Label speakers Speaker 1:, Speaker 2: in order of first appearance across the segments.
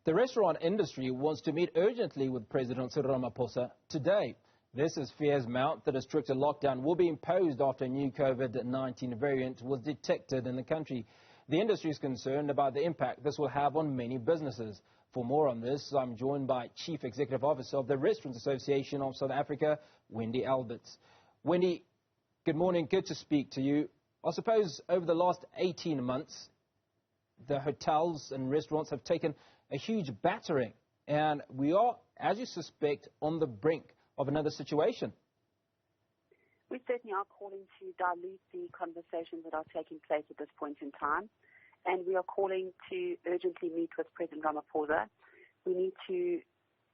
Speaker 1: The restaurant industry wants to meet urgently with President Cyril Ramaphosa today. This as fears mount that a stricter lockdown will be imposed after a new COVID-19 variant was detected in the country. The industry is concerned about the impact this will have on many businesses. For more on this, I'm joined by Chief Executive Officer of the Restaurants Association of South Africa, Wendy Alberts. Wendy, good morning. Good to speak to you. I suppose over the last 18 months, the hotels and restaurants have taken a huge battering, and we are, as you suspect, on the brink of another situation.
Speaker 2: We certainly are calling to dilute the conversations that are taking place at this point in time, and we are calling to urgently meet with President Ramaphosa. We need to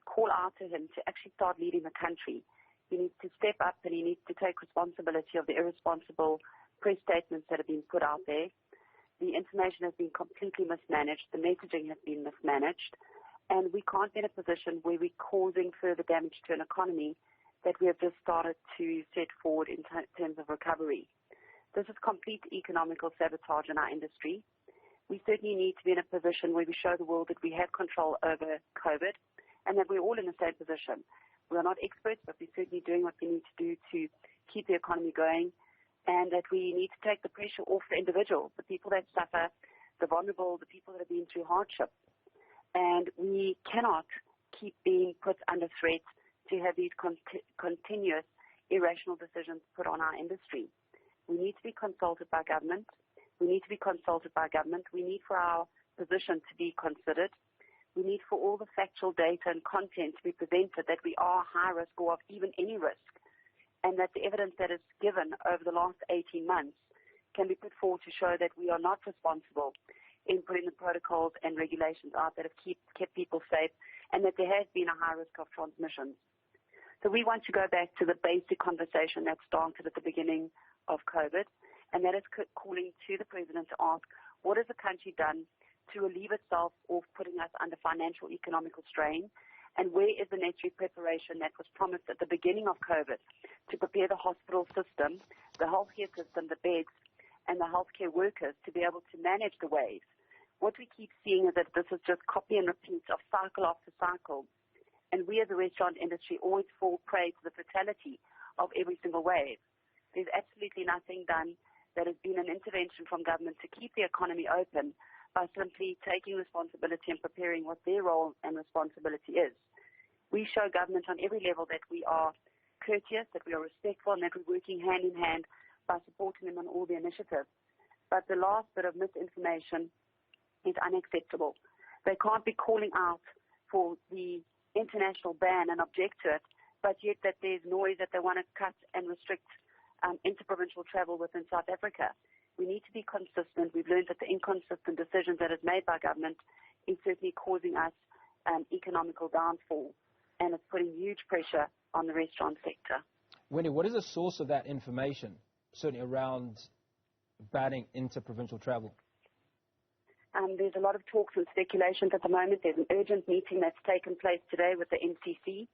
Speaker 2: call out to him to actually start leading the country. He needs to step up and he needs to take responsibility of the irresponsible press statements that have been put out there. The information has been completely mismanaged. The messaging has been mismanaged. And we can't be in a position where we're causing further damage to an economy that we have just started to set forward in terms of recovery. This is complete economical sabotage in our industry. We certainly need to be in a position where we show the world that we have control over COVID and that we're all in the same position. We are not experts, but we're certainly doing what we need to do to keep the economy going, and that we need to take the pressure off the individuals, the people that suffer, the vulnerable, the people that have been through hardship. And we cannot keep being put under threat to have these continuous irrational decisions put on our industry. We need to be consulted by government. We need for our position to be considered. We need for all the factual data and content to be presented that we are high risk or of even any risk, and that the evidence that is given over the last 18 months can be put forward to show that we are not responsible in putting the protocols and regulations out that have kept people safe, and that there has been a high risk of transmissions. So we want to go back to the basic conversation that started at the beginning of COVID, and that is calling to the President to ask, what has the country done to relieve itself of putting us under financial, economical strain? And where is the necessary preparation that was promised at the beginning of COVID to prepare the hospital system, the healthcare system, the beds, and the healthcare workers to be able to manage the waves? What we keep seeing is that this is just copy and repeat of cycle after cycle. And we as a restaurant industry always fall prey to the fatality of every single wave. There's absolutely nothing done. That has been an intervention from government to keep the economy open by simply taking responsibility and preparing what their role and responsibility is. We show government on every level that we are courteous, that we are respectful, and that we're working hand in hand by supporting them on all the initiatives. But the last bit of misinformation is unacceptable. They can't be calling out for the international ban and object to it, but yet that there's noise that they want to cut and restrict interprovincial travel within South Africa. We need to be consistent. We've learned that the inconsistent decisions that is made by government is certainly causing us economical downfall, and it's putting huge pressure on the restaurant sector.
Speaker 1: Wendy, what is the source of that information, certainly around banning interprovincial travel?
Speaker 2: There's a lot of talks and speculations at the moment. There's an urgent meeting that's taken place today with the NCC.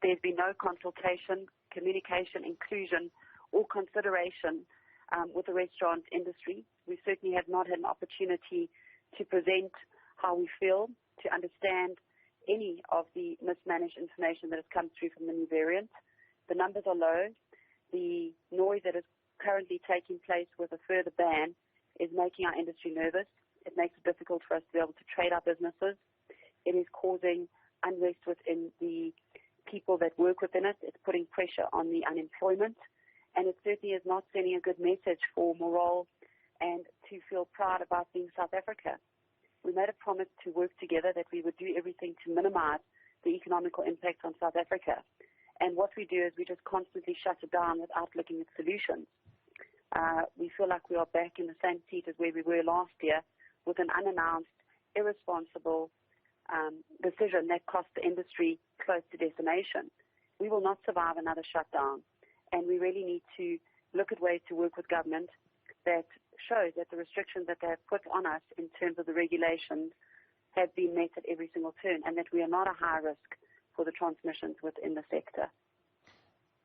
Speaker 2: There's been no consultation, communication, inclusion, or consideration with the restaurant industry. We certainly have not had an opportunity to present how we feel, to understand any of the mismanaged information that has come through from the new variant. The numbers are low. The noise that is currently taking place with a further ban is making our industry nervous. It makes it difficult for us to be able to trade our businesses. It is causing unrest within the people that work within it. It's putting pressure on the unemployment. And it certainly is not sending a good message for morale and to feel proud about being South Africa. We made a promise to work together that we would do everything to minimize the economical impact on South Africa. And what we do is we just constantly shut it down without looking at solutions. We feel like we are back in the same seat as where we were last year with an unannounced, irresponsible decision that cost the industry close to decimation. We will not survive another shutdown. And we really need to look at ways to work with government that shows that the restrictions that they have put on us in terms of the regulations have been met at every single turn, and that we are not a high risk for the transmissions within the sector.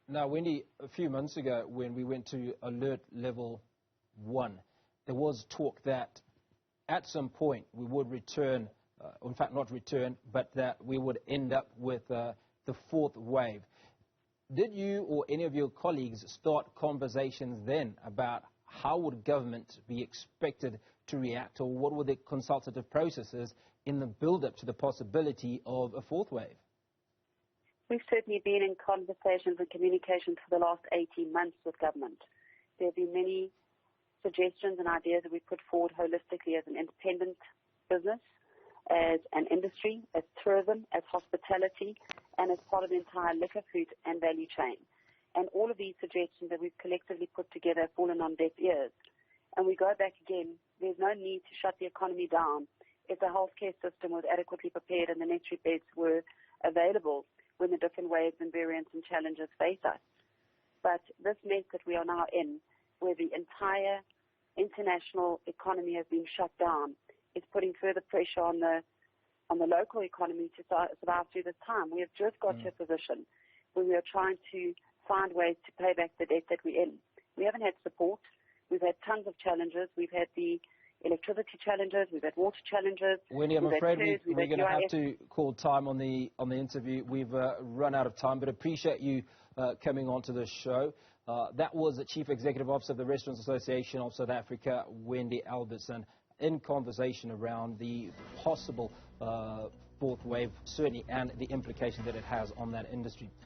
Speaker 1: Now, Wendy, a few months ago when we went to alert level 1, there was talk that at some point we would return in fact not return, but that we would end up with the fourth wave. Did you or any of your colleagues start conversations then about how would government be expected to react, or what were the consultative processes in the build-up to the possibility of a fourth wave?
Speaker 2: We've certainly been in conversations and communications for the last 18 months with government. There have been many suggestions and ideas that we put forward holistically as an independent business, as an industry, as tourism, as hospitality, and as part of the entire liquor, food and value chain. And all of these suggestions that we've collectively put together have fallen on deaf ears. And we go back again, there's no need to shut the economy down if the healthcare system was adequately prepared and the necessary beds were available when the different waves and variants and challenges face us. But this mess that we are now in, where the entire international economy has been shut down, is putting further pressure on the local economy to survive through this time. We have just got to a position where we are trying to find ways to pay back the debt that we're in. We haven't had support. We've had tons of challenges. We've had the electricity challenges. We've had water challenges.
Speaker 1: Wendy, I'm afraid we're going to have to call time on the interview. We've run out of time, but appreciate you coming on to the show. That was the Chief Executive Officer of the Restaurants Association of South Africa, Wendy Albertson, in conversation around the possible fourth wave, certainly, and the implication that it has on that industry.